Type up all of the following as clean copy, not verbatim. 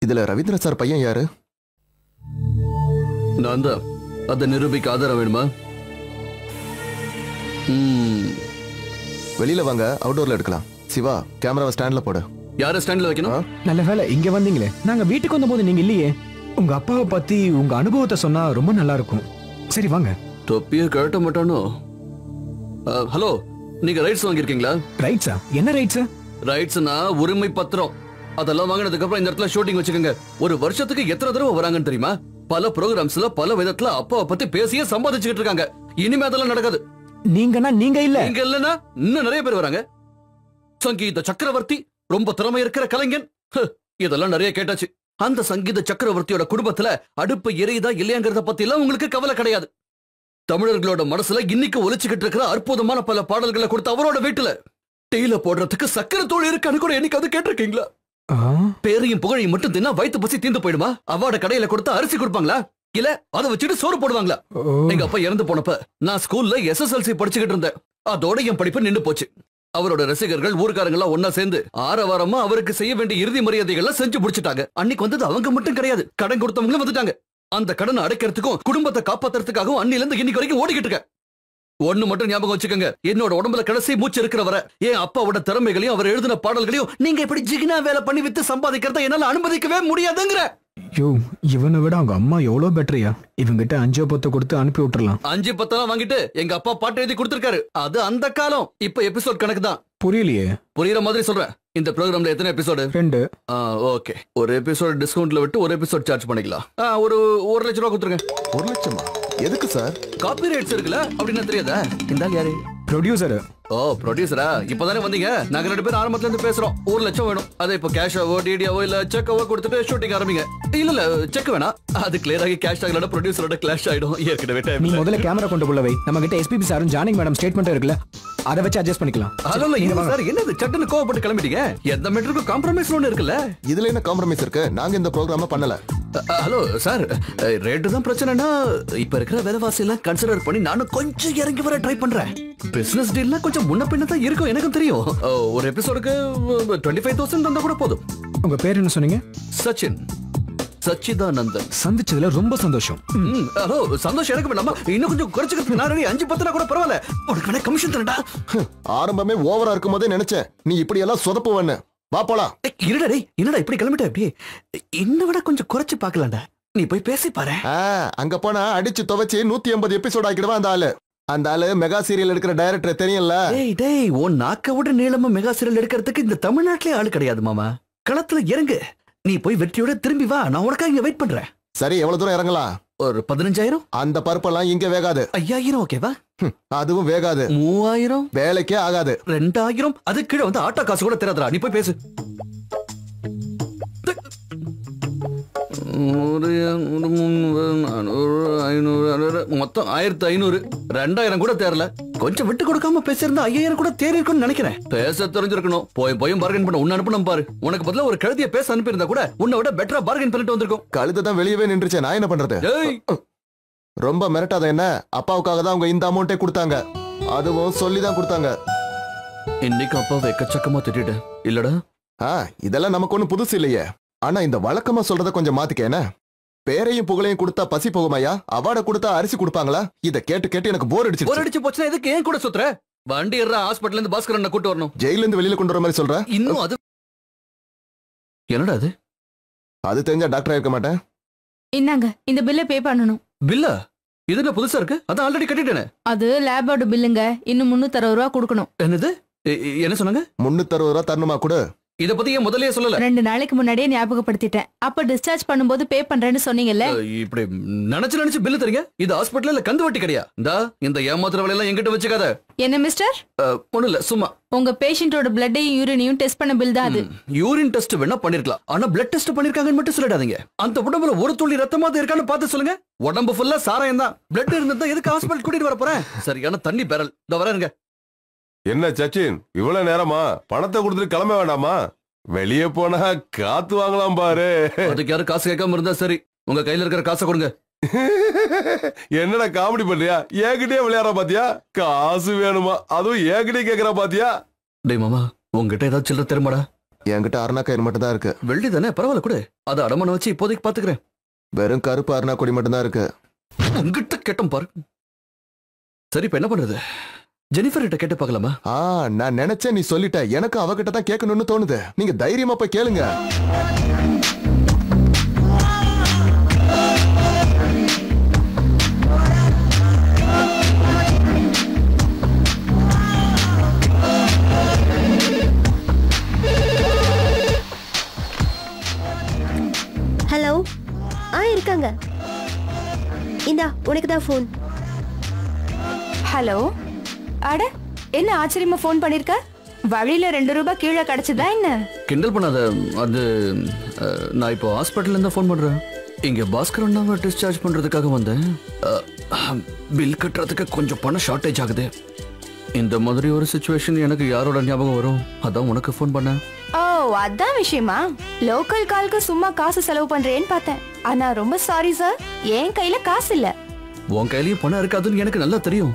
இதுல ரவீந்திர சார் பையன் யாரு? நான் தான். அதை நிரூபிக்க ஆதாரம் வேணுமா? வெளியில வாங்க, அவுட்டோர்ல எடுக்கலாம். சிவா, கேமராவை ஸ்டாண்ட்ல போடு. யார ஸ்டாண்ட்ல வைக்கணும்? நல்ல வேலை இங்க வந்தீங்களே. நாங்க வீட்டுக்கு வந்தபோது நீங்க இல்லையே. உங்க அப்பாவை பத்தி உங்க அனுபவத்தை சொன்னா ரொம்ப நல்லா இருக்கும். சரி வாங்க. தொப்பிய கழட்ட மாட்டானோ? ஹலோ, நீங்க ரைட்ஸ் வாங்கிருக்கீங்களா? ரைட்ஸா? என்ன ரைட்ஸ்? ரைட்ஸ்னா உரிமை பத்திரம். அதெல்லாம் வாங்கினதுக்கு அப்புறம் இந்த இடத்துல ஷூட்டிங் வச்சுக்கோங்க. ஒரு வருஷத்துக்கு எத்தனை தடவை வராங்கன்னு தெரியுமா? பல ப்ரோகிராம்ஸ்ல பல விதத்துல அப்பாவை பத்தி பேசியே சம்பாதிச்சுக்கிட்டு இருக்காங்க. இனிமே அதெல்லாம் நடக்காது. நீங்கன்னா நீங்க இல்ல. நீங்க இல்லன்னா இன்னும் நிறைய பேர் வராங்க. சங்கீத சக்கரவர்த்தி, ரொம்ப திறமை இருக்கிற கலைஞன், இதெல்லாம் நிறைய கேட்டாச்சு. அந்த சங்கீத சக்கரவர்த்தியோட குடும்பத்துல அடுப்பு எரியுதா இல்லையாங்கிறத பத்தி எல்லாம் உங்களுக்கு கவலை கிடையாது. தமிழர்களோட மனசுல இன்னைக்கு ஒலிச்சுக்கிட்டு இருக்கிற அற்புதமான பல பாடல்களை கொடுத்த அவரோட வீட்டுல டீல போடுறதுக்கு சக்கரை தூள் இருக்கான்னு கூட என்னைக்காவது கேட்டிருக்கீங்களா? பேரையும் புகழையும் மட்டும் தின்னா வயிற்று பசி தீந்து போயிடுமா? அவார்ட கடையில கொடுத்தா அரிசி கொடுப்பாங்களா? இல்ல அதை வச்சுட்டு சோறு போடுவாங்களா? எங்க அப்பா இறந்து போனப்ப நான் ஸ்கூல்ல SSLC படிச்சுக்கிட்டு இருந்தேன். அதோட என் படிப்பு நின்று போச்சு. அவரோட ரசிகர்கள் ஊர்காரங்க எல்லாம் ஒன்னா சேர்ந்து ஆரவாரமா அவருக்கு செய்ய வேண்டிய இறுதி மரியாதைகள் செஞ்சு முடிச்சுட்டாங்க. அன்னைக்கு வந்தது அவங்க மட்டும் கிடையாது, கடன் கொடுத்தவங்களும் வந்துட்டாங்க. அந்த கடனை அடைக்கிறதுக்கும் குடும்பத்தை காப்பாத்துறதுக்காகவும் அன்னில இருந்து இன்னைக்கு வரைக்கும் ஓடிக்கிட்டு இருக்க. ஒண்ணு மட்டும் ஞாபகம் வச்சுக்கோங்க, என்னோட உடம்புல கடைசி மூச்சு இருக்கிற வரை என் அப்பாவோட திறமைகளையும் அவர் எழுதின பாடல்களையும் நீங்க இப்படி ஜிகினா வேலை பண்ணி வித்து சம்பாதிக்கிறத என்னால அனுமதிக்கவே முடியாதுங்கிற. யோ, இவனை விட அவங்க அம்மா எவ்வளவு பெட்டரியா? இவங்கிட்ட 5 10 கொடுத்து அனுப்பி விட்டுறலாம். 5 10 வாங்கிட்டு எங்க அப்பா பாட்டு எழுதி கொடுத்திருக்காரு. அது அந்த காலம். இப்ப எபிசோட் கணக்கு தான். புரியலையே. புரியுற மாதிரி சொல்றேன். இந்த ப்ரோகிராம்ல எத்தனை எபிசோடு? 2. ஓகே, ஒரு எபிசோட் டிஸ்கவுண்ட்ல விட்டு ஒரு எபிசோட் சார்ஜ் பண்ணிக்கலாம். ஒரு 1 லட்சம் ரூபாய் கொடுத்துருங்க. 1 லட்சமா? எதுக்கு சார்? காப்பி ரைட்ஸ் இருக்குல்ல, அப்படின்னு தெரியாதா? இந்த ஆள் யாரு? ப்ரொடியூசர். ஓ, ப்ரொடியூசரா? இப்பதானே வந்தீங்க. நாங்க 2 பேரும் ஆரம்பத்துல இருந்து பேசுறோம். 1 லட்சம் வேணும். அதை இப்ப கேஷாவோ டிடியாவோ இல்ல செக்காவோ கொடுத்துட்டு ஷூட்டிங் ஆரம்பிங்க. இல்ல செக் வேணாம், அது கிளியர் ஆகி கேஷ் ஆகலன்னா ப்ரொடியூசரோட கிளாஷ் ஆயிடும். ஏற்கனவே நீ முதல்ல கேமரா கொண்டு போல வை. நம்ம கிட்ட SPP சாரும் ஜானகி மேடம் ஸ்டேட்மெண்ட் இருக்குல்ல, அதை வச்சு அட்ஜஸ்ட் பண்ணிக்கலாம். ஹலோ சார், என்னது சட்டுன்னு கோவப்பட்டு கிளம்பிட்டீங்க? எந்த மீட்டருக்கும் காம்ப்ரமைஸ் ஒண்ணு இருக்குல்ல. இதுல என்ன காம்ப்ரமைஸ் இருக்கு? நாங்க இந்த ப்ரோகிராம பண்ணல. ஹலோ சார், ரேட்டு தான் பிரச்சனைனா இப்ப இருக்கிற விலைவாசி எல்லாம் கன்சிடர் பண்ணி நானும் கொஞ்சம் இறங்கி வர ட்ரை பண்றேன். பிசினஸ் டீல்னா கொஞ்சம் முன்ன பின்ன தான் இருக்கும், எனக்கும் தெரியும். ஒரு எபிசோடுக்கு 25,000 தந்தா கூட போதும். உங்க பேர் என்ன சொன்னீங்க? சச்சின், சச்சிதானந்தன். சந்திச்சதுல ரொம்ப சந்தோஷம். ஹலோ, சந்தோஷம் எனக்கு வேணாமா? இன்னும் கொஞ்சம் குறைச்சுக்கிறதுக்கு நான் 5 10 கூட பரவாயில்ல. உனக்கு வேணா கமிஷன் தரடா. ஆரம்பமே ஓவரா இருக்கும் போதே நினைச்சேன் நீ இப்படி எல்லாம் சொதப்புவன்னு. வா போலாம். இருடா டேய், என்னடா இப்படி கிளம்பிட்ட? அப்படி இன்னும் விட கொஞ்சம் குறைச்சு பாக்கலாம்டா. நீ போய் பேசி பாரு. அங்க போனா அடிச்சு துவைச்சு 180 எபிசோட் ஆக்கிடுவா அந்த ஆளு. அந்த ஆளு மெகா சீரியல் எடுக்கிற டைரக்டர் தெரியும்ல. டேய், உன் நாக்க விட நீளமா மெகா சீரியல் எடுக்கிறதுக்கு இந்த தமிழ்நாட்டிலே ஆளு கிடையாது மாமா. களத்துல இறங்கு. நீ போய் வெற்றியோட திரும்பி வா. நான் உனக்காக இங்க வெயிட் பண்றேன். சரி, எவ்வளவு தூரம் இறங்கலாம்? ஒரு 15,000. அந்த பருப்பெல்லாம் இங்க வேகாது. 5,000 ஓகேவா? அதுவும் வேகாது. 3,000 வேலைக்கே ஆகாது. 2,000 அது கீழே வந்து ஆட்டோ காசு கூட தெரியாதா? நீ போய் பேசு. மொத்தம் 1,500. 2,000 கூட தேரல. கொஞ்சம் விட்டு கொடுக்காம பேசியிருந்தா 5,000 கூட தேறி இருக்கும்னு நினைக்கிறேன். பேச தெரிஞ்சிருக்கணும். போய் பார்கன் பண்ண உன்ன அனுப்பணும் பாரு. உனக்கு பதிலா ஒரு கழுதிய பேச அனுப்பியிருந்தா கூட உன்னை விட பெட்டரா பார்கன் பண்ணிட்டு வந்திருக்கும். கழுதை தான் வெளியவே நின்றுச்சே, நான் என்ன பண்றது? ரொம்ப மிரட்டாத என்ன. அப்பாவுக்காக தான் அவங்க இந்த அமௌண்ட்டே கொடுத்தாங்க. அதுவும் சொல்லிதான் கொடுத்தாங்க. இன்னைக்கு அப்பாவை எக்கச்சக்கமா திட்டிட்டேன் இல்லடா? இதெல்லாம் நமக்கு ஒண்ணு புதுசு இல்லையே. ஆனா இந்த வழக்கமா சொல்றத கொஞ்சம் மாத்திக்கேன. பேரையும் புகழையும் கொடுத்தா பசி போகுமையா? அவார்ட கொடுத்தா அரிசி கொடுப்பாங்களா? இத கேட்டு கேட்டு எனக்கு போர் அடிச்சு. போர் அடிச்சு போச்சுனா எதுக்கு ஏன் கூட சுத்துற? வண்டி ஏறா, ஹாஸ்பிடல்ல இருந்து பாஸ்கரனை கூட்டி வரணும். ஜெயில இருந்து வெளியில கொண்டு வர மாதிரி சொல்ற. இன்னும் அது என்னடா அது? அது தெரிஞ்சா டாக்டர் இருக்க மாட்டேன். இன்னாங்க, இந்த பில்லை பே பண்ணணும். பில்லா? இது என்ன புதுசா இருக்கு? அதான் ஆல்ரெடி கட்டிட்டேனே. அது லேபோட பில்லுங்க. இன்னும் 360 ரூபா கொடுக்கணும். என்னது? என்ன சொன்னாங்க? 360 ரூபா தரணுமா? கூட இத பத்தி ஏன் முதல்லயே சொல்லல? 2 நாளைக்கு முன்னாடியே ஞாபகப்படுத்திட்டேன். அப்ப டிஸ்சார்ஜ் பண்ணும்போது பே பண்றேன்னு சொன்னீங்கல்ல. இப்படி நினைச்சு பில்லு தரீங்க. இது ஹாஸ்பிடல்ல கந்து வட்டி கிடையா? இந்த ஏமாத்துற வேலை எல்லாம் என்கிட்ட வச்சுக்காத. என்ன மிஸ்டர்? ஒண்ணு இல்ல, சும்மா உங்க பேஷண்டோட பிளட்டையும் யூரினையும் டெஸ்ட் பண்ண பில் தான் அது. யூரின் டெஸ்ட் வேணா பண்ணிருக்கலாம், ஆனா பிளட் டெஸ்ட் பண்ணிருக்காங்கன்னு மட்டும் சொல்லிடாதீங்க. அந்த உடம்புல ஒரு துளி ரத்தமாவது இருக்கான்னு பார்த்து சொல்லுங்க. உடம்பு ஃபுல்லா சாராயம் தான். பிளட் இருந்தா எதுக்கு ஹாஸ்பிடல் கூட்டிட்டு வர போறேன்? சரியான தண்ணி பேரல். இந்த வரேங்க. என்ன சச்சின், இவ்வளவு நேரமா? பணத்தை கொடுத்துட்டு கிளம்ப வேண்டாமா? வெளியே போனா காத்து வாங்கலாம் பாரு. அதுக்கு யாரும் காசு கேட்காம இருந்தா சரி. உங்க கையில இருக்கிற காசை கொடுங்க. என்னடா காமெடி பண்றியா? ஏகிட்டே விளையாடுற பாத்தியா? காசு வேணுமா? அதுவும் ஏகிட்டே கேக்குற பாத்தியா? டேய் மாமா, உங்ககிட்ட ஏதாவது சில்லற தெரியுமாடா? என்கிட்ட அருணா கயிறு மட்டும் தான் இருக்கு. வெள்ளி தானே, பரவாயில்ல கூட. அதை அடமான வச்சு இப்போதைக்கு பாத்துக்கிறேன். வெறும் கருப்பு அருணா கொடி மட்டும் தான் இருக்கு. உங்ககிட்ட கேட்டோம் பாரு. சரி, இப்ப என்ன பண்றது? ஜெனிஃபர் கிட்ட கேட்டு பார்க்கலாமா? நான் நினைச்சேன் நீ சொல்லிட்ட. எனக்கு அவகிட்ட தான் கேட்கணும்னு தோணுது. நீங்க தைரியமா போய் கேளுங்க. ஹலோ, இருக்காங்க. இந்தா உனக்கு தான் ஃபோன். ஹலோ. அட, என்ன ஆச்சரியமா ஃபோன் பண்ணிருக்க? வழியில 2 ரூபாய் கீழே கிடைச்சதா என்ன? கிண்டல் பண்ணாத. அது நான் இப்போ ஹாஸ்பிட்டல்ல இருந்து ஃபோன் பண்றேன். இங்க பாஸ்கர் அண்ணாவை டிஸ்சார்ஜ் பண்றதுக்காக வந்தேன். பில் கட்டுறதுக்கு கொஞ்சம் பணம் ஷார்டேஜ் ஆகுது. இந்த மாதிரி ஒரு சிச்சுவேஷன் எனக்கு யாரோட ஞாபகம் வரும்? அதான் உனக்கு ஃபோன் பண்ணேன். ஓ, அதான் விஷயமா? லோக்கல் கால்க்கு சும்மா காசு செலவு பண்றேன்னு பார்த்தேன். ஆனா ரொம்ப சாரி சார், என் கையில காசு இல்ல. உன் கையிலயும் பணம் இருக்காதுன்னு எனக்கு நல்லா தெரியும்.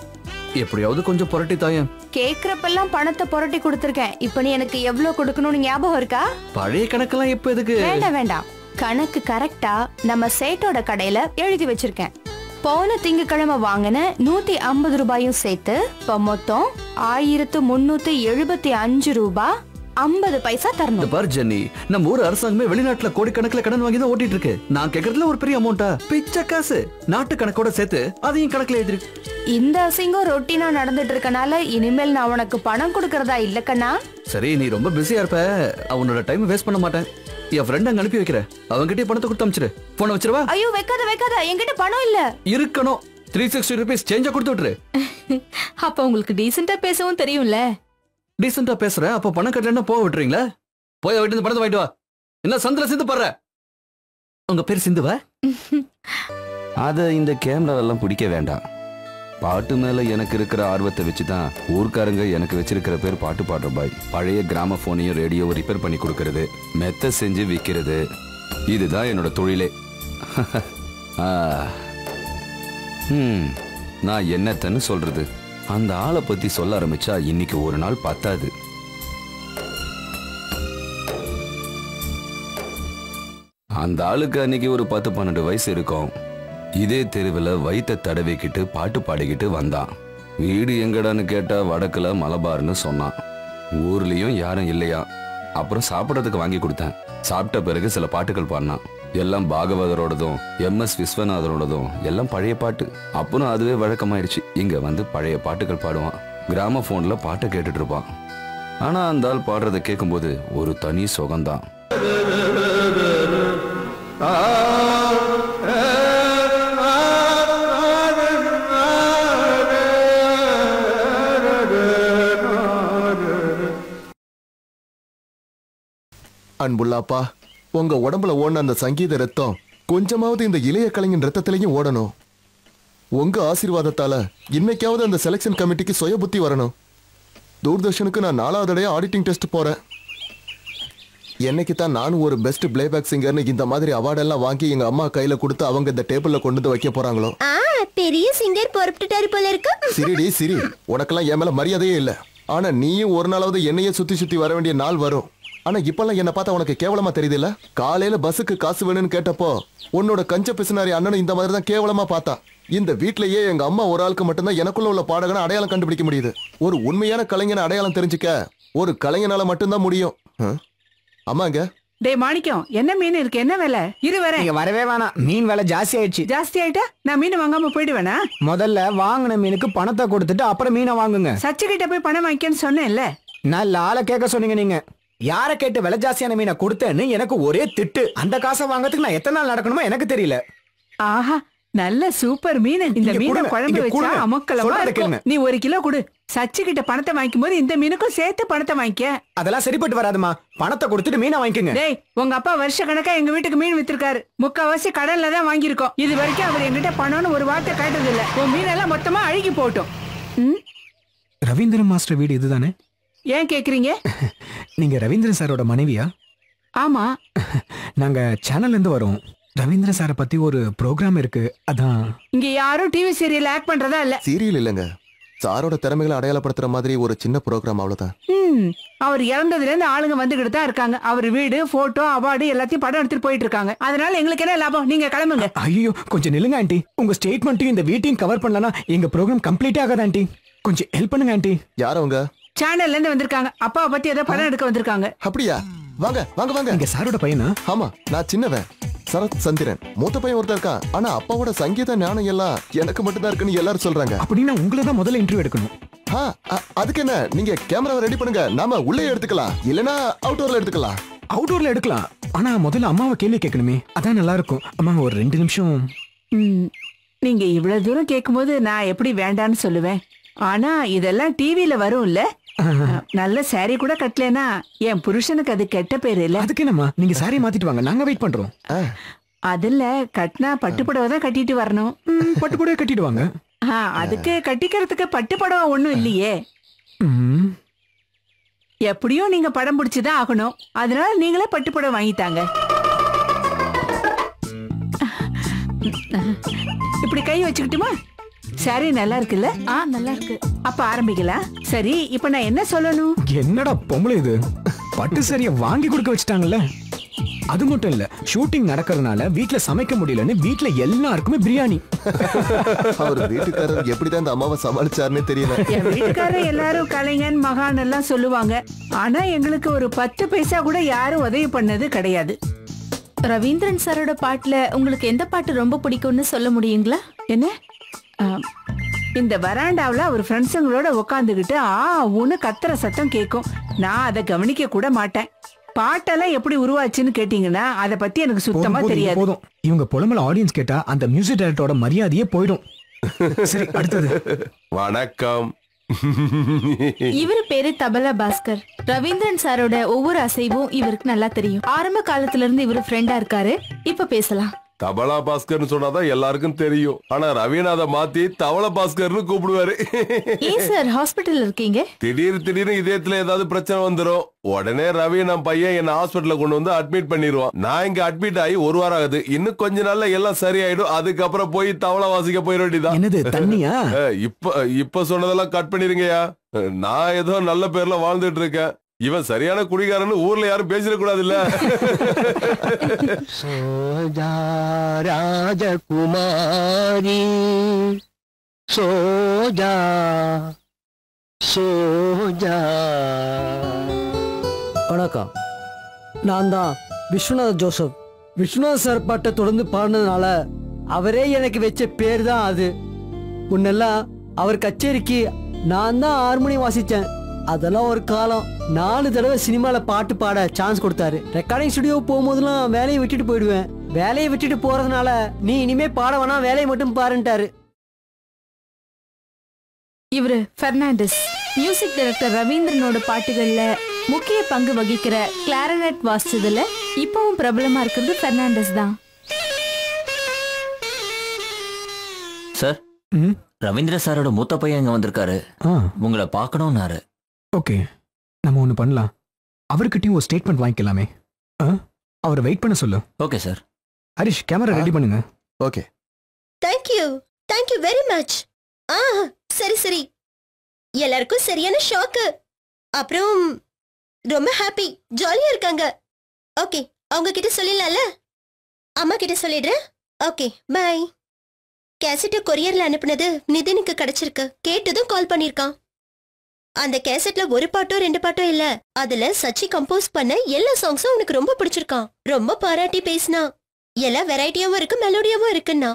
எப்படியாவது கொஞ்சம் புரட்டி தாயேன். கேக்குறப்பெல்லாம் பணத்தை புரட்டி கொடுத்திருக்கேன். இப்ப நீ எனக்கு எவ்வளவு கொடுக்கணும்னு ஞாபகம் இருக்கா? பழைய கணக்கெல்லாம் எப்ப எதுக்கு? வேண்டாம் வேண்டாம், கணக்கு கரெக்டா நம்ம சேட்டோட கடையில எழுதி வச்சிருக்கேன். போன திங்கக்கிழமை வாங்கின 150 ரூபாயும் சேர்த்து இப்ப மொத்தம் 1375 ரூபாய் 50 பைசா தரணும். பாரு ஜென்னி, நம்ம ஊர் அரசாங்கமே வெளிநாட்டுல கோடிக்கணக்கில் கடன் வாங்கி தான் ஓட்டிட்டு இருக்கு. நான் கேக்குறதுல ஒரு பெரிய அமௌண்டா? பிச்சை காசு. நாட்டு கணக்கோட சேர்த்து அதையும் கணக்குல எழுதிருக்கு. இந்த அசிங்கம் ரொட்டீனா நடந்துட்டு இருக்கனால இனிமேல் நான் உனக்கு பணம் கொடுக்கறதா இல்ல கண்ணா. சரி, நீ ரொம்ப பிஸியா இருப்ப. அவனோட டைம் வேஸ்ட் பண்ண மாட்டேன். என் ஃப்ரெண்ட் அங்க அனுப்பி வைக்கிறேன். அவன்கிட்ட பணத்தை கொடுத்து அனுப்பிச்சிரு. போன வச்சிருவா. ஐயோ, வைக்காத வைக்காத, என்கிட்ட பணம் இல்ல. இருக்கணும். 360 ரூபீஸ் சேஞ்சா கொடுத்து விட்டுரு. அப்ப உங்களுக்கு டீசெண்டா பேசவும் தெரியும்ல. டீசெண்டா பேசுறேன். அப்ப பணம் கட்டலன்னா போக விட்டுறீங்களா? போய் வீட்டு பணத்தை வாங்கிட்டு வா. என்ன சந்தில சிந்து படுற? உங்க பேர் சிந்துவா? அத இந்த கேமராவெல்லாம் பிடிக்க வேண்டாம். பாட்டு மேல எனக்கு இருக்கிற ஆர்வத்தை வச்சுதான் ஊர்க்காரங்க எனக்கு வச்சிருக்கிற பேர் பாட்டு பாடுற பாய். பழைய கிராம போனையும் ரேடியோவை ரிப்பேர் பண்ணி கொடுக்கறது, மெத்த செஞ்சு விற்கிறது, இதுதான் என்னோட தொழிலே. நான் என்னத்தன்னு சொல்றது? அந்த ஆளை பத்தி சொல்ல ஆரம்பிச்சா இன்னைக்கு ஒரு நாள் பத்தாது. அந்த ஆளுக்கு அன்னைக்கு ஒரு 10-12 வயசு இருக்கும். இதே தெருவில் வயிற்ற தடவிக்கிட்டு பாட்டு பாடிக்கிட்டு வந்தான். வீடு எங்கடான்னு கேட்டா வடக்குல மலபார்னு சொன்னான். ஊர்லயும் யாரும் இல்லையா. அப்புறம் சாப்பிடறதுக்கு வாங்கி கொடுத்தேன். சாப்பிட்ட பிறகு சில பாட்டுகள் பாடினான். எல்லாம் பாகவதரோடதும் MS விஸ்வநாதரோடதும், எல்லாம் பழைய பாட்டு. அப்புறம் அதுவே வழக்கமாயிருச்சு. இங்க வந்து பழைய பாட்டுகள் பாடுவான். கிராம போன்ல பாட்டை கேட்டுட்டு இருப்பான். ஆனா அந்த ஆள் பாடுறதை கேட்கும்போது ஒரு தனி சுகம்தான். அன்புள்ளாப்பா, உங்க உடம்புல ஓடின அந்த சங்கீத ரத்தம் கொஞ்சமாவது இந்த இளைய கலைஞன் ரத்தத்திலையும் ஓடணும். உங்க ஆசீர்வாதத்தால இன்னைக்காவது அந்த செலக்ஷன் கமிட்டிக்கு சுய புத்தி வரணும். தூர்தர்ஷனுக்கு நான் 4வது தடவை ஆடிட்டிங் டெஸ்ட் போறேன். என்னைக்கு தான் நானும் ஒரு பெஸ்ட் பிளேபேக் சிங்கர்னு இந்த மாதிரி அவார்டெல்லாம் வாங்கி எங்க அம்மா கையில கொடுத்து அவங்க இந்த டேபிள்ல கொண்டு வந்து வைக்க போறாங்களோ. பெரிய சிங்கர் பொறுப்பிட்டாரு போல இருக்கு. சிரிடி சிரி, உனக்கெல்லாம் என் மேல மரியாதையே இல்ல. ஆனா நீயும் ஒரு நாளாவது என்னையே சுத்தி சுத்தி வர வேண்டிய நாள் வரும். ஆனா இப்பெல்லாம் என்ன பார்த்தா உனக்கு கேவலமா தெரியுது இல்ல? காலையில பஸ்ஸுக்கு காசு வேணும்னு கேட்டப்போ உன்னோட கஞ்ச பிசுனாரி அண்ணனும் இந்த மாதிரி தான் கேவலமா பார்த்தா. இந்த வீட்லயே எங்க அம்மா ஒரு ஆளுக்கு மட்டும்தான் எனக்குள்ள உள்ள பாடகனை அடையாளம் கண்டுபிடிக்க முடியுது. ஒரு உண்மையான கலைஞனை அடையாளம் தெரிஞ்சுக்க ஒரு கலைஞனால மட்டும்தான் முடியும். அம்மாங்க. டே மாணிக்கம், என்ன மீன் இருக்கு? என்ன விலை? இரு வரேன். நீங்க வரவே வேணாம், மீன் விலை ஜாஸ்தி ஆயிடுச்சு. ஜாஸ்தி ஆயிட்டா நான் மீன் வாங்காம போயிடுவேனா? முதல்ல வாங்கின மீனுக்கு பணத்தை கொடுத்துட்டு அப்புறம் மீனை வாங்குங்க. சச்சு கிட்ட போய் பணம் வாங்கிக்கன்னு சொன்னேன்ல. நல்ல ஆளை கேட்க சொன்னீங்க நீங்க. யார கேட்டு விலை ஜாஸ்தியான மீனை கொடுத்தேன்னு எனக்கு ஒரே திட்டு. அந்த காசை வாங்கறதுக்கு நான் எத்தனை நாள் நடக்கணுமோ எனக்கு தெரியல. ஆஹா, நல்ல சூப்பர் மீன். இந்த மீனை குழம்பு வச்சா அமக்கலமா இருக்கும். நீ 1 கிலோ கொடு. சச்சு கிட்ட பணத்தை வாங்கிக்கும் போது இந்த மீனுக்கும் சேர்த்து பணத்தை வாங்கிக்க. அதெல்லாம் சரிப்பட்டு வராதுமா. பணத்தை கொடுத்துட்டு மீனை வாங்கிக்கங்க. டேய், உங்க அப்பா வருஷ கணக்கா எங்க வீட்டுக்கு மீன் வித்திருக்காரு. முக்காவாசி கடல்ல தான் வாங்கியிருக்கோம். இது வரைக்கும் அவர் எங்கிட்ட பணம்னு ஒரு வார்த்தை கேட்டது இல்ல. உன் மீனெல்லாம் மொத்தமா அழுகி போட்டோம். ரவீந்திரன் மாஸ்டர் வீடு இதுதானே? ஏன் கேக்குறீங்க? நீங்க ரவீந்திரன் சாரோட மனைவியா? ஆமா. நாங்க சேனல்ல இருந்து வரோம். ரவீந்திரன் சாரை பத்தி ஒரு ப்ரோக்ராம் இருக்கு, அதான். இங்க யாரும் டிவி சீரியல் ஆக்ட் பண்றதா இல்ல. சீரியல் இல்லங்க, சாரோட திறமைகளை அடையாளப்படுத்துற மாதிரி ஒரு சின்ன ப்ரோக்ராம் அவ்வளவுதான். அவர் இறந்ததுல இருந்து ஆளுங்க வந்துகிட்டு தான் இருக்காங்க. அவர் வீடு, போட்டோ, அவார்டு எல்லாத்தையும் படம் எடுத்துட்டு போயிட்டு இருக்காங்க. அதனால எங்களுக்கு என்ன லாபம்? நீங்க கிளம்புங்க. ஐயோ கொஞ்சம் நில்லுங்க ஆண்டி. உங்க ஸ்டேட்மெண்ட்டையும் இந்த வீட்டையும் கவர் பண்ணலனா எங்க ப்ரோக்ராம் கம்ப்ளீட் ஆகாது ஆண்டி. கொஞ்சம் ஹெல்ப் பண்ணுங்க ஆண்டி. யார் அவங்க? சேனல்ல இருந்து வந்திருக்காங்க. அப்பாவை பத்தி ஏதோ படம் எடுக்க வந்திருக்காங்க. அப்படியா? வாங்க வாங்க வாங்க. இங்க சாரோட பையனா? ஆமா, நான் சின்னவன் சரத் சந்திரன். மூத்த பையன் ஒருத்தர் இருக்கான். ஆனா அப்பாவோட சங்கீத ஞானம் எல்லாம் எனக்கு மட்டும் தான் இருக்குன்னு எல்லாரும் சொல்றாங்க. அப்படின்னா உங்களை தான் முதல்ல இன்டர்வியூ எடுக்கணும். அதுக்கு என்ன, நீங்க கேமராவை ரெடி பண்ணுங்க, நாம உள்ளே எடுத்துக்கலாம், இல்லனா அவுட்டோர்ல எடுத்துக்கலாம். அவுட்டோர்ல எடுக்கலாம், ஆனா முதல்ல அம்மாவை கேள்வி கேட்கணுமே, அதான் நல்லா இருக்கும். அம்மா ஒரு 2 நிமிஷம். நீங்க இவ்வளவு தூரம் கேட்கும்போது நான் எப்படி வேண்டான்னு சொல்லுவேன். ஆனா இதெல்லாம் டிவில வரும்ல. நல்ல சாரி கூட கட்டலனா என் புருஷனுக்கு அது கெட்ட பேரு இல்ல. அதுக்கு என்னம்மா, நீங்க சாரி மாத்திட்டு வாங்க, நாங்க வெயிட் பண்றோம். அதுல கட்டினா பட்டுப்புடவை தான் கட்டிட்டு வரணும். பட்டுப்புடவை கட்டிட்டு வாங்க. அதுக்கு கட்டிக்கிறதுக்கு பட்டுப்புடவை ஒண்ணும் இல்லையே. எப்படியும் நீங்க படம் பிடிச்சுதான் ஆகணும். அதனால நீங்களே பட்டுப்புடவை வாங்கிட்டாங்க. இப்படி கை வச்சுக்கிட்டுமா? சாரி நல்லா இருக்குல்ல? நல்லா இருக்கு. அப்ப ஆரம்பிக்கலாம். சரி, இப்ப நான் என்ன சொல்லணும்? என்னடா பொம்பளை இது, பட்டு சாரிய வாங்கி கொடுக்க வச்சுட்டாங்கல்ல. அது மட்டும் இல்ல, ஷூட்டிங் நடக்கிறதுனால வீட்ல சமைக்க முடியலன்னு வீட்ல எல்லாருக்குமே பிரியாணி. அவர் வீட்டுக்காரர் எப்படிதான் இந்த அம்மாவை சமாளிச்சாருன்னு தெரியல. என் வீட்டுக்காரர் எல்லாரும் கலைஞன் மகான் எல்லாம் சொல்லுவாங்க. ஆனா எங்களுக்கு ஒரு 10 பைசா கூட யாரும் உதவி பண்ணது கிடையாது. ரவீந்திரன் சாரோட பாட்டுல உங்களுக்கு எந்த பாட்டு ரொம்ப பிடிக்கும்னு சொல்ல முடியுங்களா? என்ன? இந்த வராண்டாவில் அவர் ஃப்ரெண்ட்ஸுங்களோட உட்காந்துக்கிட்டு ஒன்று கத்துற சத்தம் கேட்கும். நான் அதை கவனிக்க கூட மாட்டேன். பாட்டெல்லாம் எப்படி உருவாச்சுன்னு கேட்டீங்கன்னா அதை பத்தி எனக்கு சுத்தமா தெரியாது. போதும், இவங்க புலம்பல ஆடியன்ஸ் கேட்டா அந்த மியூசிக் டைரக்டரோட மரியாதையே போயிடும். சரி, அடுத்தது. வணக்கம். இவரு பேரு தபலா பாஸ்கர். ரவீந்திரன் சாரோட ஒவ்வொரு அசைவும் இவருக்கு நல்லா தெரியும். ஆரம்ப காலத்துல இருந்து இவரு ஃப்ரெண்டா இருக்காரு. இப்ப பேசலாம். தபலா பாஸ்கர்னு சொன்னாதான் எல்லாருக்கும் தெரியும். ஆனா ரவீனாத மாத்தி தவளை பாஸ்கர்னு கூப்பிடுவாரு. ஏன் சார் ஹாஸ்பிட்டல் இருக்கீங்க? திடீர்னு இதயத்துல ஏதாவது பிரச்சனை வந்துரும். உடனே ரவி நம்ம பையன் என்ன ஹாஸ்பிட்டல்ல கொண்டு வந்து அட்மிட் பண்ணிடுவான். நான் இங்க அட்மிட் ஆகி 1 வாரம் ஆகுது. இன்னும் கொஞ்ச நாள்ல எல்லாம் சரியாயிடும். அதுக்கப்புறம் போய் தவளை வாசிக்க போயிட வேண்டியதான். என்னது தண்ணியா? இப்ப சொன்னதெல்லாம் கட் பண்ணிருங்கயா. நான் ஏதோ நல்ல பேர்ல வாழ்ந்துட்டு இருக்கேன். இவன் சரியான குடிகாரன்னு ஊர்ல யாரும் பேசிடக்கூடாது இல்ல. சோஜா ராஜகுமாரி சோஜா சோஜா. வணக்கம், நான் தான் விஸ்வநாத் ஜோசப். விஸ்வநாத் சார் பாட்டை தொடர்ந்து பாடினதுனால அவரே எனக்கு வச்ச பேர் தான் அது. முன்னெல்லாம் அவர் கச்சேரிக்கு நான் தான் ஹார்மோனியம் வாசித்தேன். அதெல்லாம் ஒரு காலம். 4 தடவை சினிமால பாட்டு பாட சான்ஸ் கொடுத்தாரு. ரெக்கார்டிங் ஸ்டுடியோ போகும்போதெல்லாம் வேலையை விட்டுட்டு போயிடுவேன். வேலையை விட்டுட்டு போறதுனால நீ இனிமே பாட வேணா, வேலையை மட்டும் பாருன்ட்டாரு. இவரு பெர்னாண்டஸ். மியூசிக் டைரக்டர் ரவீந்திரனோட பாட்டுகள்ல முக்கிய பங்கு வகிக்கிற கிளாரினட் வாசிச்சதுல இப்பவும் பிரபலமா இருக்கிறது பெர்னாண்டஸ் தான். சார், ரவீந்திர சாரோட மூத்த பையன் இங்க வந்திருக்காரு. உங்களை பார்க்கணும்னாரு. ஓகே, நம்ம ஒண்ணு பண்ணலாம். அவர்கிட்டயும் ஒரு ஸ்டேட்மெண்ட் வாங்கிக்கலாமே. அவரை வெயிட் பண்ண சொல்லு. Okay sir. Harish, camera ready பண்ணுங்க. Okay. Thank you very much. சரி, எல்லாருக்கும் சரியான ஷாக்கு. அப்புறம் ரொம்ப ஹாப்பி, ஜாலியா இருக்காங்க. ஓகே, அவங்க கிட்ட சொல்லிடலாம்ல? அம்மா கிட்ட சொல்லிடுறேன். Okay, by. கேசட்டை கொரியர்ல அனுப்புனது நிதினுக்கு கிடைச்சிருக்கு. கேட்டதும் கால் பண்ணிருக்கான். அந்த கேசட்ல 1 பாட்டோ 2 பாட்டோ இல்ல, அதுல சச்சி கம்போஸ் பண்ண எல்லா சாங்ஸும் உனக்கு ரொம்ப பிடிச்சிருக்கான். ரொம்ப பாராட்டி பேசினா. எல்லா வெரைட்டியாவும் இருக்கு, மெலோடியாவும் இருக்குன்னா.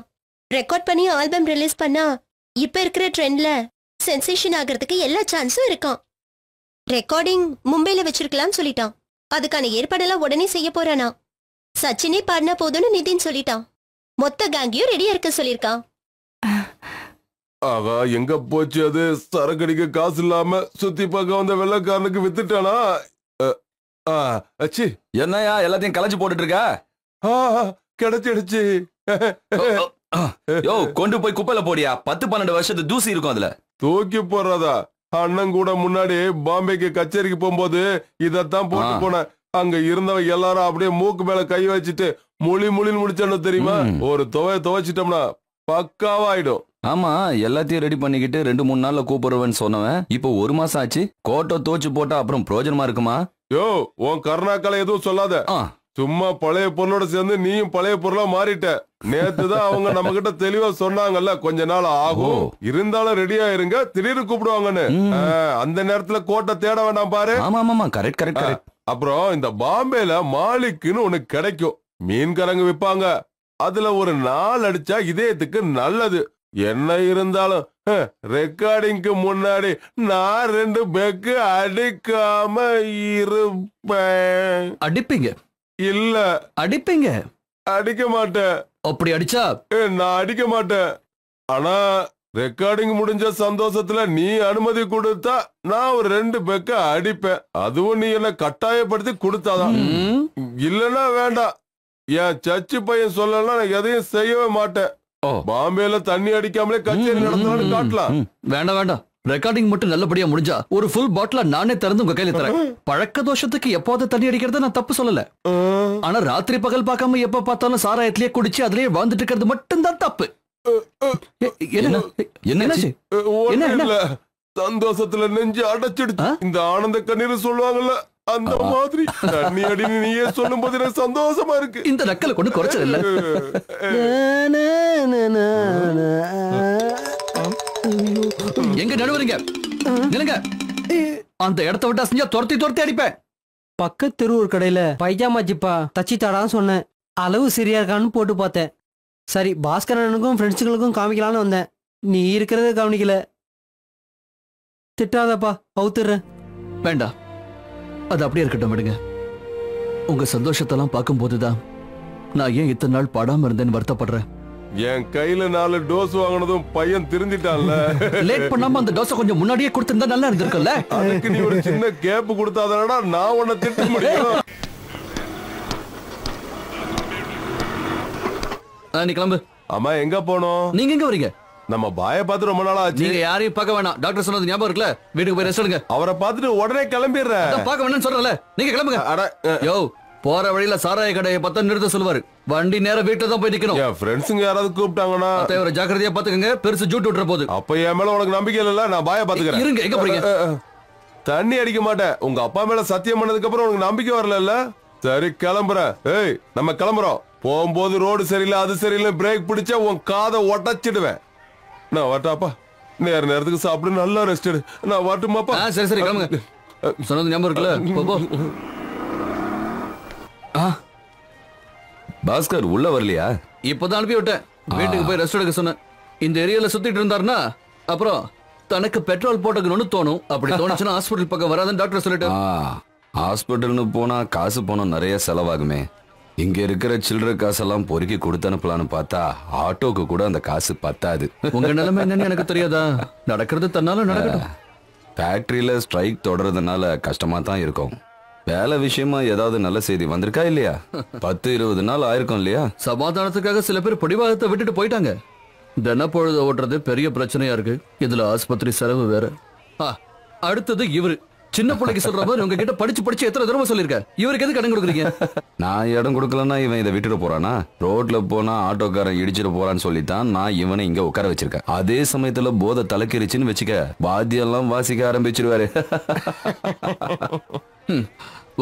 ரெக்கார்ட் பண்ணி ஆல்பம் ரிலீஸ் பண்ணா இப்ப இருக்கிற ட்ரெண்ட்ல சென்சேஷன் ஆகிறதுக்கு எல்லா சான்ஸும் இருக்கான். ரெக்கார்டிங் மும்பைல வச்சிருக்கலாம்னு சொல்லிட்டான். அதுக்கான ஏற்பாடெல்லாம் உடனே செய்ய போறானா. சச்சினே பாடினா போதும்னு நிதின் சொல்லிட்டான். மொத்த கேங்கியும் ரெடியா இருக்க சொல்லிருக்கான். ஆகா, எங்க போச்சு அது? சரக்கடிக்க காசு இல்லாம சுத்தி பார்க்க வந்த வெள்ளக்காரனுக்கு வித்துட்டானா? என்னையா எல்லாத்தையும் கலைச்சு போட்டுட்டு இருக்க? கிடைச்சிடுச்சு. யோ, கொண்டு போய் குப்பையில போடியா. 10-12 வருஷத்து தூசி இருக்கும் அதுல. தூக்கி போடுறதா? அண்ணன் கூட முன்னாடி பாம்பேக்கு கச்சேரிக்கு போகும்போது இதத்தான் போட்டு போனேன். அங்க இருந்தவன் எல்லாரும் அப்படியே மூக்கு மேல கை வச்சுட்டு முழின்னு முடிச்சானு தெரியுமா? ஒரு துவைச்சிட்டோம்னா பக்காவா ஆயிடும். ஆமா, எல்லாத்தையும் ரெடி பண்ணிக்கிட்டு 2-3 நாள்ல கூப்பிடுவேன்னு சொன்னவன் இப்போ 1 மாசம் ஆச்சு. கோட்டை தோச்சு போட்டா அப்புறம் பிரயோஜனமா இருக்குமா? யோ, உன் கருணாக்களை எதுவும் சொல்லாத. சும்மா பழைய பொருளோட சேர்ந்து நீயும் பழைய பொருளா மாறிட்ட. நேத்துதான் அவங்க நம்ம கிட்ட தெளிவா சொன்னாங்கல்ல, கொஞ்ச நாள் ஆகும், இருந்தாலும் ரெடியா இருங்க, திடீர்னு கூப்பிடுவாங்கன்னு. அந்த நேரத்துல கோட்டை தேட வேண்டாம் பாரு. ஆமா, கரெக்ட். அப்புறம் இந்த பாம்பேல மாலிக்குன்னு ஒண்ணு கிடைக்கும், மீன் கரங்கு விப்பாங்க. அதுல ஒரு 4 அடிச்சா இதயத்துக்கு நல்லது. என்ன இருந்தாலும் ரெக்கார்டிங்க்கு முன்னாடி நான் 2 பெக்கு அடிக்காம இருப்பேன். அடிப்பீங்க? இல்ல, அடிப்பீங்க. அடிக்க மாட்டேன். அப்படி அடிச்சா நான் அடிக்க மாட்டேன். ஆனா ரெக்கார்டிங் முடிஞ்ச சந்தோஷத்துல நீ அனுமதி கொடுத்தா நான் ஒரு 2 பெக்க அடிப்பேன். அதுவும் நீ என்ன கட்டாயப்படுத்தி கொடுத்தாதான். இல்லன்னா வேண்டாம். என் சர்ச்சு பையன் சொல்லலாம், நான் எதையும் செய்யவே மாட்டேன். பாம்பேல தண்ணி அடிக்காமலே கச்சேரி நடத்தலாம்னு காட்டலாம். வேண்டாம். ரெக்கார்டிங் மட்டும் நல்லபடியா முடிஞ்சா ஒரு ஃபுல் பாட்டில நானே திறந்து உங்க கையில தரேன். பழக்க தோஷத்துக்கு எப்போது தண்ணி அடிக்கிறத நான் தப்பு சொல்லல. ஆனா ராத்திரி பகல் பார்க்காம எப்ப பார்த்தாலும் சாராயத்திலேயே குடிச்சு அதுலயே வாழ்ந்துட்டு இருக்கிறது மட்டும் தான் தப்பு. என்ன சந்தோஷத்துல நெஞ்சு அடைச்சிடுச்சு. இந்த ஆனந்த கண்ணீர் சொல்லுவாங்கல்ல, அந்த மாதிரி தண்ணி அடின்னு நீயே சொல்லும் போது எனக்கு சந்தோஷமா இருக்கு. இந்த நக்கலை கொண்டு குறைச்சது இல்ல. எங்க நடுவருங்க, நிலுங்க. அந்த இடத்த விட்டு அசைஞ்சா துரத்தி அடிப்பேன். பக்கத்து தெரு ஒரு கடையில பைஜாமா ஜிப்பா தச்சி தாடான்னு சொன்னேன். அளவு சரியா இருக்கான்னு போட்டு பார்த்தேன். சரி, பாஸ்கரனுக்கும் ஃப்ரெண்ட்ஸுங்களுக்கும் காமிக்கலான்னு வந்தேன். நீ இருக்கிறத கவனிக்கல. திட்டாதப்பா, அவுத்துறேன். வேண்டாம், அது அப்படியே இருக்கட்டும், விடுங்க. உங்க சந்தோஷத்தெல்லாம் பார்க்கும் போதுதான் நான் ஏன் இத்தனை நாள் பாடாம இருந்தேன்னு வருத்தப்படுறேன். என் கையில 4 டோஸ் வாங்கினதும் பையன் திருந்திட்டான்ல. லேட் பண்ணாம அந்த டோஸை கொஞ்சம் முன்னாடியே கொடுத்திருந்தா நல்லா இருந்திருக்கும்ல. அதுக்கு நீ ஒரு சின்ன கேப் கொடுத்தாதடா நான் உன்னை திட்ட முடியும். நீ கிளம்பு. அம்மா, எங்க போனோம்? நீங்க எங்க வரீங்க? நம்ம பாய பார்த்து ரொம்ப நாளா ஆச்சு. நீங்க யாரையும் பார்க்க வேணாம். டாக்டர் சொன்னது ஞாபகம் இருக்குல்ல? வீட்டுக்கு போய் ரெஸ்ட் எடுங்க. அவரை பார்த்துட்டு உடனே கிளம்பிடுறேன். பார்க்க வேணாம்னு சொல்றல, நீங்க கிளம்புங்க. யோ, போற வழியில சாராய கடையை பார்த்தா நிறுத்த சொல்லுவாரு. வண்டி நேரம் வீட்டுல தான் போய் நிக்கணும். என் ஃப்ரெண்ட்ஸுங்க யாராவது கூப்பிட்டாங்கன்னா ஒரு ஜாக்கிரதையா பாத்துக்கங்க, பெருசு ஜூட் விட்டுற போகுது. அப்ப என் மேல உனக்கு நம்பிக்கை இல்ல, நான் பாய பாத்துக்கிறேன். இருங்க, எங்க போறீங்க? தண்ணி அடிக்க மாட்டேன். உங்க அப்பா மேல சத்தியம் பண்ணதுக்கு அப்புறம் உனக்கு நம்பிக்கை வரல. சரி, கிளம்புறேன். ஏய், நம்ம கிளம்புறோம். போகும்போது ரோடு சரியில்லை, அது சரியில்லை, பிரேக் பிடிச்சா உன் காதை உடைச்சிடுவேன். நான் வரட்டாப்பா. நேரத்துக்கு சாப்பிடு, நல்லா ரெஸ்ட் எடு. நான் வரட்டுமாப்பா? சரி கிளம்புங்க. சொன்னது ஞாபகம் இருக்குல்ல? பாஸ்கர் உள்ள வரலையா? இப்பதான் அனுப்பி விட்டேன். வீட்டுக்கு போய் ரெஸ்ட் எடுக்க சொன்னேன். இந்த ஏரியால சுத்திட்டு இருந்தாருன்னா அப்புறம் தனக்கு பெட்ரோல் போட்டுக்கணும்னு தோணும். அப்படி தோணுச்சுன்னா ஹாஸ்பிட்டல் பக்கம் வராதுன்னு டாக்டர் சொல்லிட்டு. ஹாஸ்பிட்டல்னு போனா காசு பணம் நிறைய செலவாகுமே. இங்க இருக்கிற சில்லற காசெல்லாம் பொறுக்கி கொடுத்து அனுப்பலான்னு பார்த்தா ஆட்டோக்கு கூட அந்த காசு பத்தாது. உங்க நிலைமை என்னன்னு எனக்கு தெரியாதா? நடக்கிறது தன்னால நடக்கட்டும். ஃபேக்டரியில ஸ்ட்ரைக் தொடர்றதுனால கஷ்டமா தான் இருக்கும். வேலை விஷயமா ஏதாவது நல்ல செய்தி வந்திருக்கா இல்லையா? 10-20 நாள் ஆயிருக்கும் இல்லையா? சமாதானத்துக்காக சில பேர் பிடிவாதத்தை விட்டுட்டு போயிட்டாங்க. தினப்பொழுது ஓட்டுறது பெரிய பிரச்சனையா இருக்கு. இதுல ஆஸ்பத்திரி செலவு வேற. அடுத்தது இவரு சின்ன பிள்ளைக்கு சொல்ற மாதிரி உங்ககிட்ட படிச்சு எத்தனை தடவை சொல்லிருக்கேன். இவருக்கு எதுக்கு இடம் கொடுக்குறீங்க? நான் இடம் கொடுக்கலன்னா இவன் இதை விட்டுட்டு போறானா? ரோட்ல போனா ஆட்டோக்காரன் இடிச்சிட்டு போறான்னு சொல்லித்தான் நான் இவனை இங்க உட்கார வச்சிருக்கேன். அதே சமயத்துல போதை தலைக்கிருச்சுன்னு வச்சுக்க, வாத்தியெல்லாம் வாசிக்க ஆரம்பிச்சிருவாரு.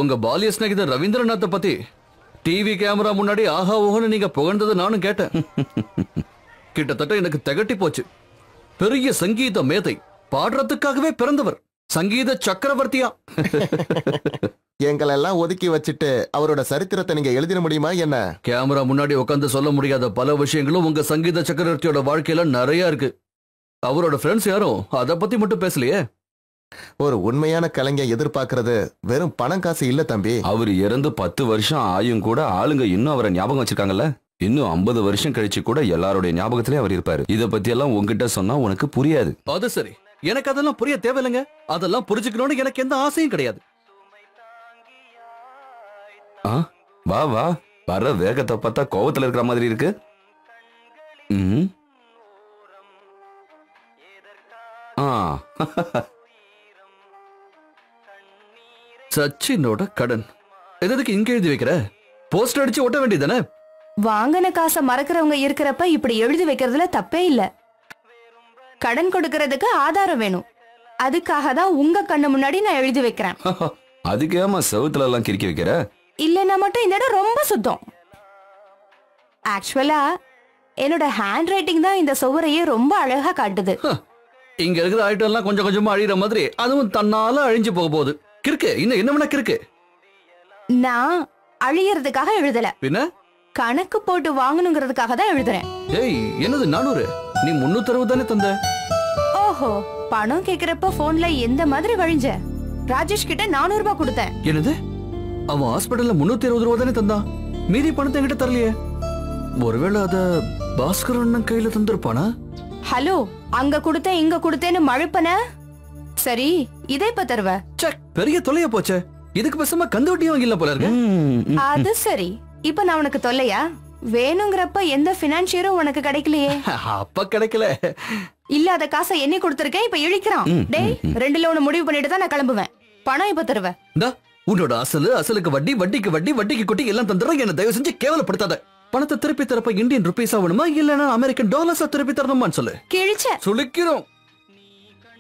உங்க பாலிய ஸ்நேகிதர் ரவீந்திரநாத்தை பத்தி டிவி கேமரா முன்னாடி ஆஹா ஓஹன்னு நீங்க புகழ்ந்ததை நானும் கேட்டேன். கிட்டத்தட்ட எனக்கு திகட்டி போச்சு. பெரிய சங்கீத மேதை, பாடுறதுக்காகவே பிறந்தவர், சங்கீத சக்கரவர்த்தியா. எங்களெல்லாம் ஒதுக்கி வச்சுட்டு அவரோட சரித்திரத்தை நீங்க எழுதிட முடியுமா என்ன? கேமரா முன்னாடி உட்காந்து சொல்ல முடியாத பல விஷயங்களும் உங்க சங்கீத சக்கரவர்த்தியோட வாழ்க்கையில நிறைய இருக்கு. அவரோட ஃப்ரெண்ட்ஸ் யாரும் அத பத்தி மட்டும் பேசலையே. ஒரு உண்மையான கலைஞர் எதிர்பார்க்கறது வெறும் பணம் காசு இல்ல தம்பி. அவர் இறந்து 10 வருஷம் ஆயும் கூட ஆளுங்க இன்னும் அவரை ஞாபகம் வச்சிருக்காங்கல்ல. இன்னும் 50 வருஷம் கழிச்சு கூட எல்லாருடைய ஞாபகத்திலே அவர் இருப்பாரு. இத பத்தி எல்லாம் உங்ககிட்ட சொன்னா உனக்கு புரியாது. அது சரி, எனக்கு அதெல்லாம் புரிய தேவையில்லைங்க. அதெல்லாம் புரிஞ்சுக்கணும்னு எனக்கு எந்த ஆசையும் கிடையாது. வா வா, வர வேகத்தை பார்த்தா கோவத்துல இருக்கிற மாதிரி இருக்கு. சச்சினோட கடன் எதுக்கு இங்க எழுதி வைக்கிற? போஸ்டர் அடிச்சு ஒட்ட வேண்டியதானே? வாங்கின காசை மறக்கிறவங்க இருக்கிறப்ப இப்படி எழுதி வைக்கிறதுல தப்பே இல்ல. கடன் கொடுக்கறதுக்கு ஆதாரம் வேணும். அதுக்காக தான் உங்க கண்ணு முன்னாடி நான் எழுதி வைக்கிறேன். அதுக்கு ஏமா செவுத்துல எல்லாம் கிறுக்கி வைக்கிற? இல்லைன்னா மட்டும் இந்த இடம் ரொம்ப சுத்தம். ஆக்சுவலா என்னோட ஹேண்ட் ரைட்டிங் தான் இந்த சுவரையே ரொம்ப அழகா காட்டுது. இங்க இருக்கிற ஐட்டம் எல்லாம் கொஞ்சம் கொஞ்சமா அழியிற மாதிரி அதுவும் தன்னால அழிஞ்சு போக போகுது. கிறுக்கு இன்னும் என்ன வேணா கிறுக்கு. நான் அழியறதுக்காக எழுதல, பின்ன கணக்கு போட்டு வாங்கணுங்கிறதுக்காக தான் எழுதுறேன். ஏய் என்னது 400? நீ 360 தானே தந்த? ஓஹோ, பணம் கேக்குறப்ப போன்ல எந்த மாதிரி வழிஞ்ச? ராஜேஷ் கிட்ட 400 ரூபாய் கொடுத்தேன். என்னது? அவன் ஹாஸ்பிடல்ல 360 ரூபாய் தானே தந்தான், மீதி பணத்தை என்கிட்ட தரலையே. ஒருவேளை அத பாஸ்கர் அண்ணன் கையில தந்திருப்பானா? ஹலோ, அங்க கொடுத்தேன் இங்க கொடுத்தேன்னு மழுப்பன. சரி, இதை இப்ப தருவ? பெரிய தொலைய போச்சே. இதுக்கு பேசாம கந்து வட்டியும் வாங்கல போல இருக்கு. அது சரி, இப்ப நான் உனக்கு தொல்லையா? வேணுங்கிறப்ப எந்த பினான்சியரும் உனக்கு கிடைக்கலையே. அப்ப கிடைக்கல. இல்லாத காசை எண்ணி கொடுத்திருக்கேன், இப்ப இழிக்கிறான். டேய், 2ல ஒண்ணு முடிவு பண்ணிட்டு தான் நான் கிளம்புவேன். பணம் இப்ப தருவ? உன்னோட அசலுக்கு வட்டி, வட்டிக்கு வட்டி, வட்டிக்கு குட்டி எல்லாம் தந்துடுறேன். என்ன தயவு செஞ்சு கேவலப்படுத்தாத. பணத்தை திருப்பி தரப்ப இந்தியன் ருபீஸ் ஆகணுமா இல்லன்னா அமெரிக்கன் டாலர்ஸா திருப்பி தரணுமான்னு சொல்லு. கிழிச்ச சுளிக்கிறோம்.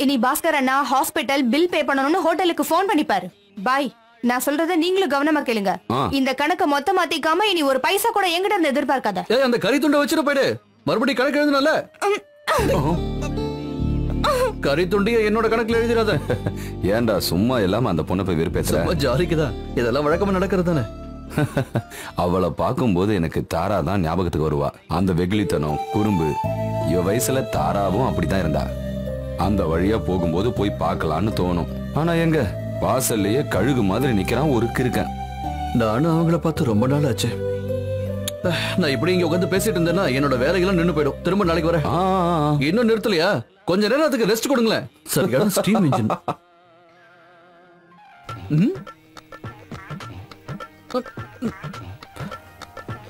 இனி பாஸ்கர் அண்ணா ஹாஸ்பிட்டல் பில் பே பண்ணணும்னு ஹோட்டலுக்கு போன் பண்ணிப்பாரு. பாய். நான் சொல்றத நீங்களும் கவனமா கேளுங்க. இந்த கணக்க மொத்தமா தீக்காம இனி ஒரு பைசா கூட எங்கிட்ட இருந்து எதிர்பார்க்காத. ஏய், அந்த கறி துண்டை வச்சிட்டு போயிடு. மறுபடியும் கணக்கு எழுதுனல. கறி துண்டிய என்னோட கணக்குல எழுதிராத. ஏன்டா சும்மா இல்லாம அந்த பொண்ணை போய் வெறுப்பேத்துற? ஜாலிக்குதா, இதெல்லாம் வழக்கமா நடக்கிறது தானே. அவளை பார்க்கும்போது எனக்கு தாரா தான் ஞாபகத்துக்கு வருவா. அந்த வெகுளித்தனம், குறும்பு. இவ வயசுல தாராவும் அப்படித்தான் இருந்தா. அந்த வழியா போகும்போது போய் பார்க்கலான்னு தோணும். ஆனா எங்க வாசல்லையே கழுகு மாதிரி நிக்கிறான் ஒரு கிறுக்கன். நானும் அவங்கள பார்த்து ரொம்ப நாள் ஆச்சு. நான் இப்படி இங்க உட்காந்து பேசிட்டு இருந்தேன்னா என்னோட வேலையெல்லாம் நின்னு போயிடும். திரும்ப நாளைக்கு வரேன். இன்னும் நிறுத்தலையா? கொஞ்ச நேரம் அதுக்கு ரெஸ்ட் கொடுங்களேன். சரியான ஸ்டீம் இன்ஜின்.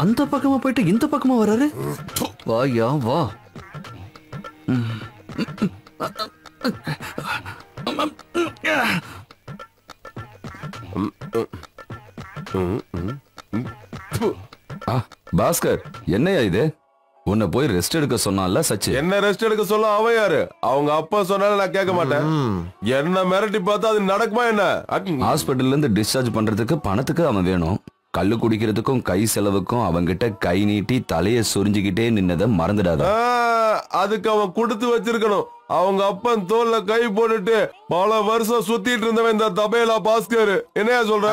அந்த பக்கமா போயிட்டு இந்த பக்கமா வராரு. வாயா வா. பாஸ்கர், என்னையா இது? உன்னை போய் ரெஸ்ட் எடுக்க சொன்னால சச்சி. என்ன ரெஸ்ட் எடுக்க சொல்ல அவன் யாரு? அவங்க அப்பா சொன்னாலும் நான் கேட்க மாட்டேன். என்ன மிரட்டி பார்த்தா அது நடக்குமா என்ன? ஹாஸ்பிட்டல்ல இருந்து டிஸ்சார்ஜ் பண்றதுக்கு பணத்துக்கு அவன் வேணும். கல்லு குடிக்கிறதுக்கும் கை செலவுக்கும் அவங்கிட்ட கை நீட்டி தலைய சொரிஞ்சுக்கிட்டே நின்னதை மறந்துடாத. அதுக்கு அவன் கொடுத்து வச்சிருக்கணும். அவங்க அப்பன் தோல்ல கை போட்டுட்டு பல வருஷம் சுத்திட்டு இருந்தவன் இந்த தபேலா பாஸ்கர். என்னையா சொல்ற?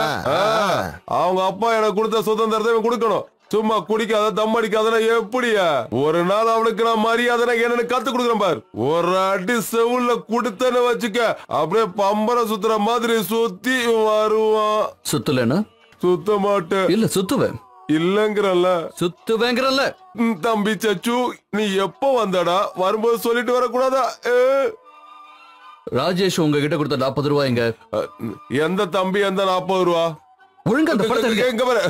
அவங்க அப்பா எனக்கு கொடுத்த சுதந்திரத்தை கொடுக்கணும். சும்மா குடிக்காத தம் அடிக்காதனா எப்படியா? ஒரு நாள் அவனுக்கு நான் மரியாதை என்னன்னு கத்து கொடுக்குறேன் பாரு. ஒரு அடி செவுல குடுத்தன்னு வச்சுக்க, அப்படியே பம்பர சுத்துற மாதிரி சுத்தி வருவான். சுத்தலன்னா சுத்த மாட்டேன். இல்ல சுத்துவேன். இல்லங்கறல்ல, சுத்துவேங்கறல்ல. தம்பி சச்சு, நீ எப்போ வந்தடா? வரும்போது சொல்லிட்டு வரக்கூடாதா? ராஜேஷ் உங்ககிட்ட கொடுத்த 40 ரூபாய் எங்க? எந்த தம்பி? எந்த 40 ரூபா? ஒழுங்கா அந்த படத்தை எங்க வர?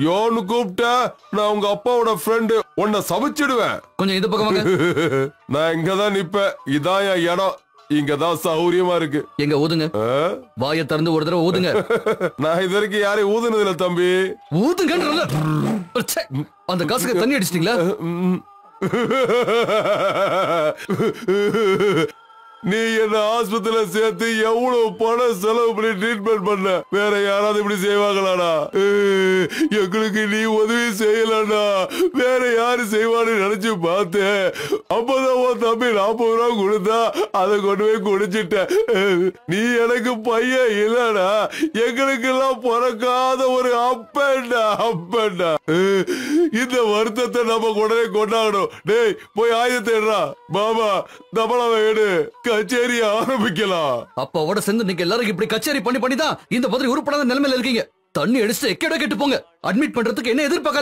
யோன்னு கூப்பிட்டா நான் உங்க அப்பாவோட ஃப்ரெண்டு, உன்னை சபிச்சிடுவேன். கொஞ்சம் இந்த பக்கம் வாங்க. நான் இங்கதான் நிப்பேன். இதான் என் இடம். இங்கதான் சௌரியமா இருக்கு. எங்க ஊதுங்க. வாயை திறந்து ஒரு தடவை ஊதுங்க. நான் இது வரைக்கும் யாரையும் ஊதுனது இல்ல தம்பி. ஊதுங்க. அந்த காசுக்கு தண்ணி அடிச்சிட்டீங்களா? நீ என்ன ஆஸ்பத்திரியில சேர்த்து எவ்வளவு பணம் செலவு பண்ணி ட்ரீட்மெண்ட் பண்ண? வேற யாராவது இப்படி செய்வாங்களாடா? எங்களுக்கு நீ உதவி செய்யலடா, வேற யாரு செய்வான்னு நினைச்சு பார்த்தேன். அப்பதான் உன் தம்பி 40 ரூபா கொடுத்தா அதை கொண்டு போய் குடிச்சிட்ட. நீ எனக்கு பையன் இல்லடா, எங்களுக்கு எல்லாம் பிறக்காத ஒரு அப்பேண்டா. இந்த வருத்தத்தை நம்ம உடனே கொண்டாடணும். டேய், போய் ஆயுதத்தை எடுறா. பாபா, தபலாவை எடு. கச்சேரி ஆரம்பிக்கலாம். அப்பாவோட சேர்ந்து நீங்க எல்லாரும் இப்படி கச்சேரி பண்ணி தான் இந்த மாதிரி உருப்படாத நிலைமையில இருக்கீங்க. தண்ணி அடிச்சு எக்கேடோ கேட்டு போங்க. அட்மிட் பண்றதுக்கு என்ன எதிர்பார்க்காதீங்க.